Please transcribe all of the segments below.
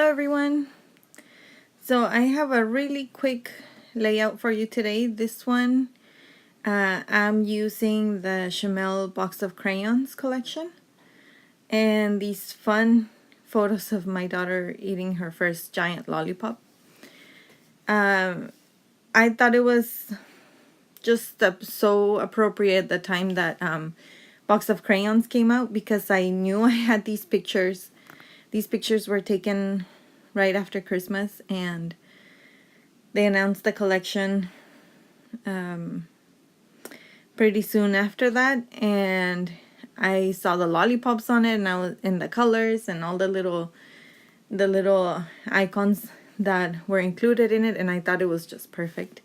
Hello everyone. So I have a really quick layout for you today. This one I'm using the Shimelle Box of Crayons collection and these fun photos of my daughter eating her first giant lollipop. I thought it was just so appropriate the time that Box of Crayons came out because I knew I had these pictures. These pictures were taken right after Christmas and they announced the collection pretty soon after that, and I saw the lollipops on it and I was in the colors and all the little icons that were included in it, and I thought it was just perfect.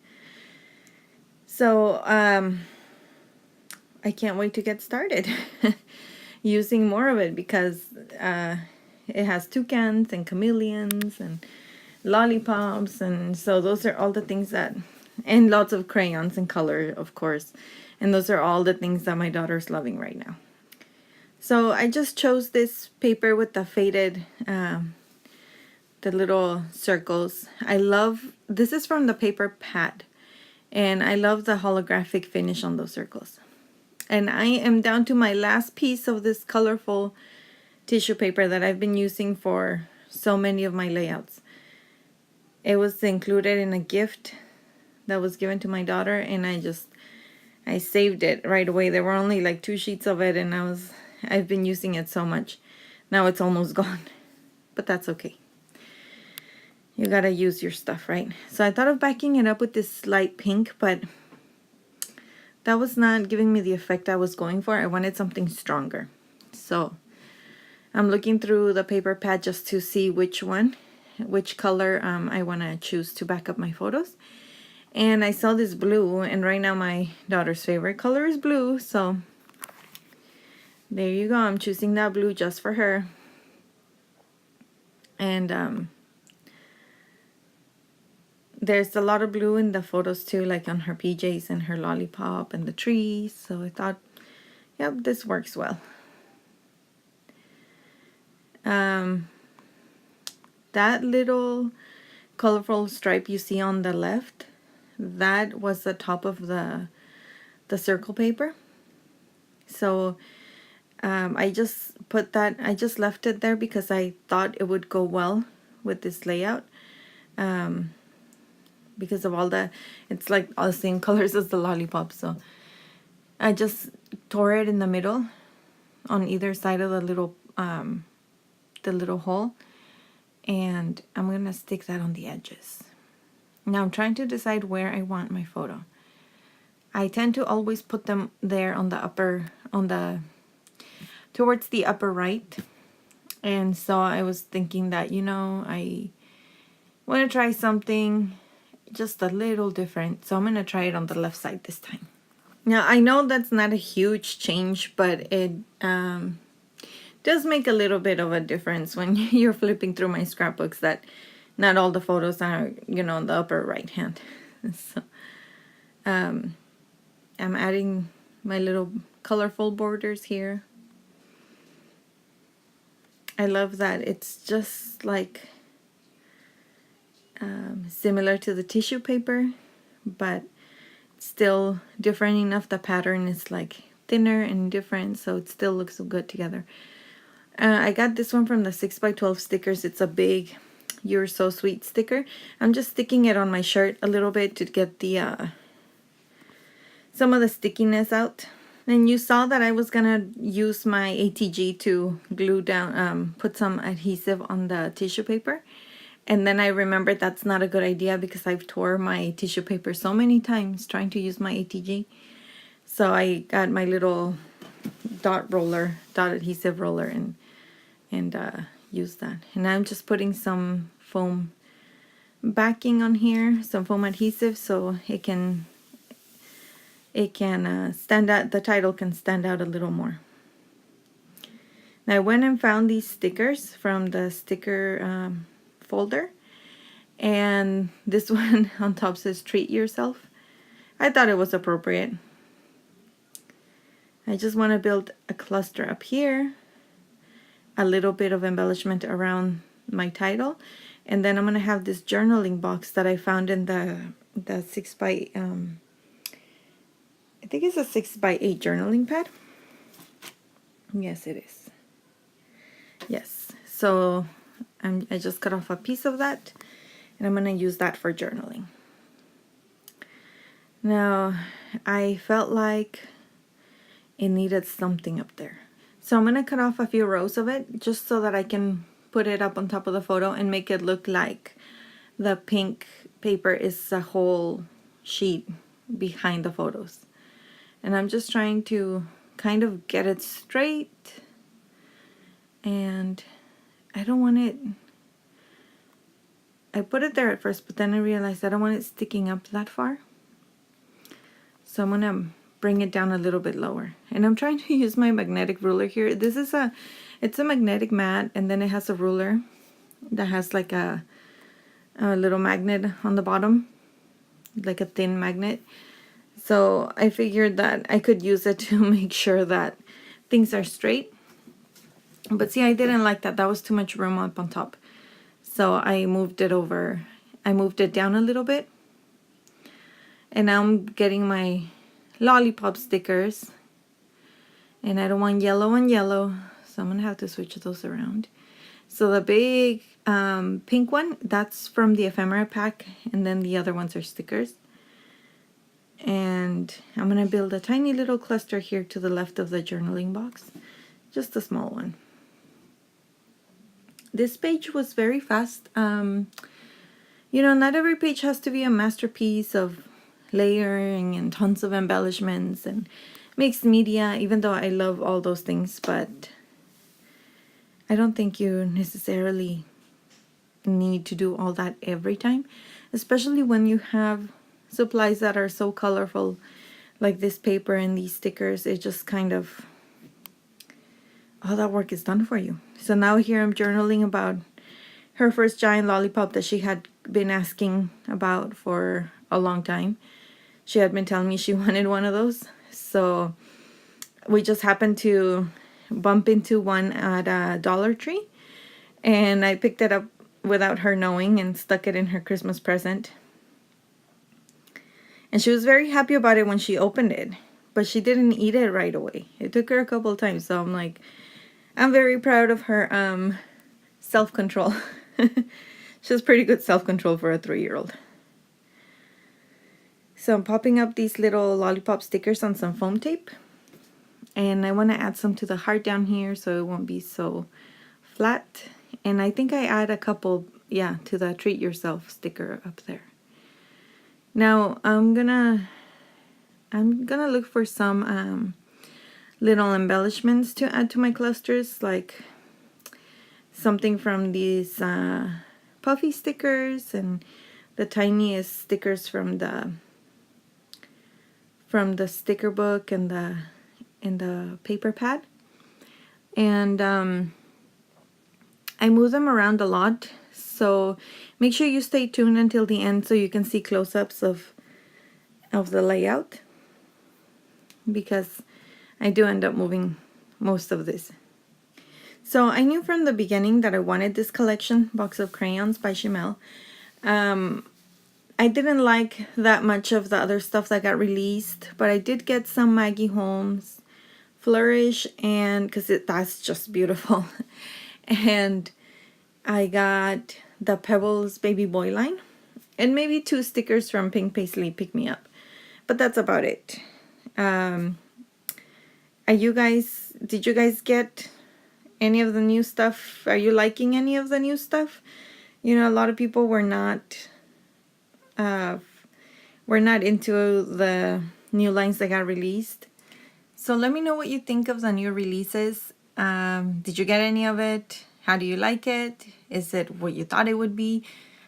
So I can't wait to get started using more of it because it has toucans and chameleons and lollipops, and so those are all the things that, and lots of crayons and color, of course, and those are all the things that my daughter's loving right now. So I just chose this paper with the faded the little circles. I love, this is from the paper pad, and I love the holographic finish on those circles. And I am down to my last piece of this colorful tissue paper that I've been using for so many of my layouts. It was included in a gift that was given to my daughter, and I saved it right away. There were only like 2 sheets of it, and I've been using it so much. Now it's almost gone, but that's okay. You gotta use your stuff, right? So I thought of backing it up with this light pink, but that was not giving me the effect I was going for. I wanted something stronger. So I'm looking through the paper pad just to see which color I want to choose to back up my photos. And I saw this blue, and right now my daughter's favorite color is blue, so there you go. I'm choosing that blue just for her. And there's a lot of blue in the photos too, like on her PJs and her lollipop and the trees, so I thought, yep, this works well. That little colorful stripe you see on the left, that was the top of the circle paper. So I just left it there because I thought it would go well with this layout. Because of all it's like all the same colors as the lollipop. So I just tore it in the middle on either side of the little hole, and I'm gonna stick that on the edges. Now I'm trying to decide where I want my photo. I tend to always put them there on towards the upper right, and so I was thinking that, I want to try something just a little different, so I'm gonna try it on the left side this time. Now I know that's not a huge change, but it does make a little bit of a difference when you're flipping through my scrapbooks that not all the photos are, on the upper right hand. So I'm adding my little colorful borders here. I love that it's just like similar to the tissue paper, but still different enough. The pattern is like thinner and different, so it still looks good together. I got this one from the 6x12 stickers. It's a big "You're So Sweet" sticker. I'm just sticking it on my shirt a little bit to get the some of the stickiness out. And you saw that I was gonna use my ATG to glue down, put some adhesive on the tissue paper. And then I remembered that's not a good idea because I've tore my tissue paper so many times trying to use my ATG. So I got my little dot adhesive roller and used that. And I'm just putting some foam backing on here, some foam adhesive, so it can stand out. The title can stand out a little more. Now I went and found these stickers from the sticker folder, and this one on top says "Treat Yourself." I thought it was appropriate. I just want to build a cluster up here, a little bit of embellishment around my title. And then I'm going to have this journaling box that I found in the 6 by, I think it's a 6x8 journaling pad. Yes, it is. Yes. So I just cut off a piece of that, and I'm going to use that for journaling. Now, I felt like it needed something up there. So I'm going to cut off a few rows of it just so that I can put it up on top of the photo and make it look like the pink paper is a whole sheet behind the photos. And I'm just trying to kind of get it straight, and I don't want it, I put it there at first, but then I realized I don't want it sticking up that far. So I'm gonna bring it down a little bit lower. And I'm trying to use my magnetic ruler here. This is it's a magnetic mat, and then it has a ruler that has like a little magnet on the bottom, like a thin magnet. So I figured that I could use it to make sure that things are straight. But see, I didn't like that. That was too much room up on top. So I moved it over. I moved it down a little bit. And now I'm getting my lollipop stickers. And I don't want yellow on yellow, so I'm going to have to switch those around. So the big pink one, that's from the ephemera pack. And then the other ones are stickers. And I'm going to build a tiny little cluster here to the left of the journaling box. Just a small one. This page was very fast. You know, not every page has to be a masterpiece of layering and tons of embellishments and mixed media, even though I love all those things. But I don't think you necessarily need to do all that every time, especially when you have supplies that are so colorful like this paper and these stickers. It just kind of, all that work is done for you. So now here I'm journaling about her first giant lollipop that she had been asking about for a long time. She had been telling me she wanted one of those. So we just happened to bump into one at a Dollar Tree, and I picked it up without her knowing and stuck it in her Christmas present. And she was very happy about it when she opened it, but she didn't eat it right away. It took her a couple of times. So I'm like, I'm very proud of her self-control. She has pretty good self-control for a 3-year-old. So I'm popping up these little lollipop stickers on some foam tape. And I want to add some to the heart down here so it won't be so flat. And I think I add a couple, yeah, to the treat yourself sticker up there. Now I'm gonna look for some little embellishments to add to my clusters, like something from these puffy stickers and the tiniest stickers from the sticker book and the paper pad. And I move them around a lot, so make sure you stay tuned until the end so you can see close-ups of the layout, because I do end up moving most of this. So I knew from the beginning that I wanted this collection, Box of Crayons by Shimelle. I didn't like that much of the other stuff that got released, but I did get some Maggie Holmes Flourish, and because that's just beautiful. And I got the Pebbles Baby Boy line, and maybe 2 stickers from Pink Paisley Pick Me Up, but that's about it. Did you guys get any of the new stuff? Are you liking any of the new stuff? You know, a lot of people were not into the new lines that got released. So let me know what you think of the new releases. Did you get any of it? How do you like it? Is it what you thought it would be?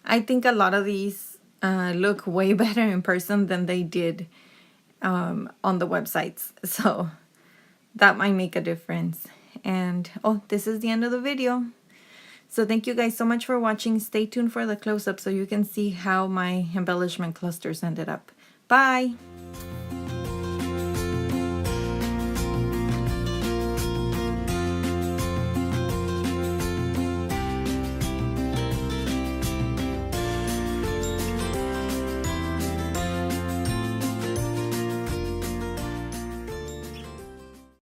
I think a lot of these look way better in person than they did on the websites. So that might make a difference. And oh, this is the end of the video. So thank you guys so much for watching. Stay tuned for the close-up so you can see how my embellishment clusters ended up. Bye!